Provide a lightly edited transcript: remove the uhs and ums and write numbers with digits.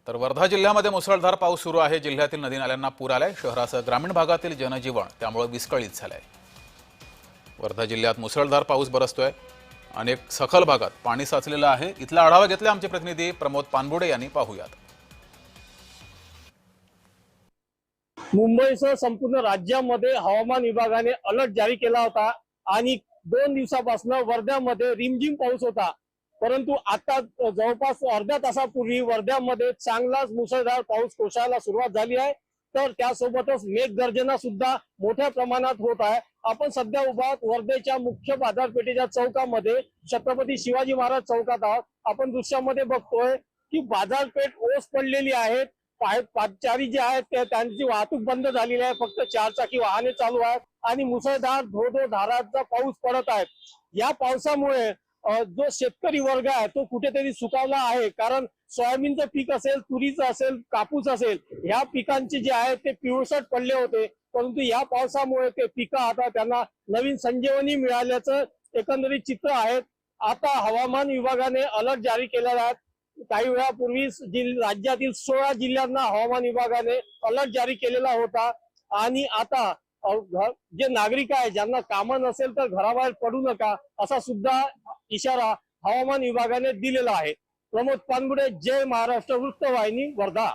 तर वर्धा जिल्ह्यामध्ये मुसळधार पाऊस सुरू आहे। जिल्ह्यातील नदी नाल्यांना पूर आलाय। शहरासह ग्रामीण भागातील जनजीवन त्यामुळे विस्कळीत झालंय। वर्धा जिल्ह्यात मुसळधार पाऊस बरसतोय। अनेक सखल भागात पाणी साचलेलं आहे। इथला आढावा घेतला आमचे प्रतिनिधी प्रमोद पानबुडे यांनी। पाहूयात। मुंबईसह संपूर्ण राज्यामध्ये हवामान विभागाने अलर्ट जारी केला होता आणि 2 दिवसापासून वर्ध्यामध्ये रिमझिम पाऊस होता। परंतु आता जवळपास अर्ध्या तासापूर्वी वर्ध्यामध्ये चांगलाच मुसळधार पाऊस कोसळायला सुरुवात झाली आहे। तर त्यासोबतच मेघगर्जना सुद्धा मोठ्या प्रमाणात होत आहे। आपण सध्या उभा आहोत वर्धेच्या मुख्य बाजारपेठेच्या चौकामध्ये, छत्रपती शिवाजी महाराज चौकात आहोत। आपण दृश्यामध्ये बघतोय की बाजारपेठ ओस पडलेली आहे। पादचारी जे आहेत त्यांची वाहतूक बंद झालेली आहे। फक्त 4 चाकी वाहने चालू आहेत आणि मुसळधार धो धाराचा पाऊस पडत आहे। या पावसामुळे जो शेतकरी वर्ग आहे तो कुठेतरी सुखावला आहे। कारण सोयाबीनचं पीक असेल, तुरीचं असेल, कापूस असेल, ह्या पिकांचे जे आहेत ते पिवळसट पडले होते। परंतु या पावसामुळे ते पिकं आता त्यांना नवीन संजीवनी मिळाल्याचं एकंदरीत चित्र आहे। आता हवामान विभागाने अलर्ट जारी केलेला आहे। काही वेळापूर्वी राज्यातील 16 जिल्ह्यांना हवामान विभागाने अलर्ट जारी केलेला होता आणि आता जे नागरिक आहे ज्यांना कामं नसेल तर घराबाहेर पडू नका असा सुद्धा इशारा हवामान विभागाने दिलेला आहे। प्रमोद पानबुडे, जय महाराष्ट्र वृत्तवाहिनी, वर्धा।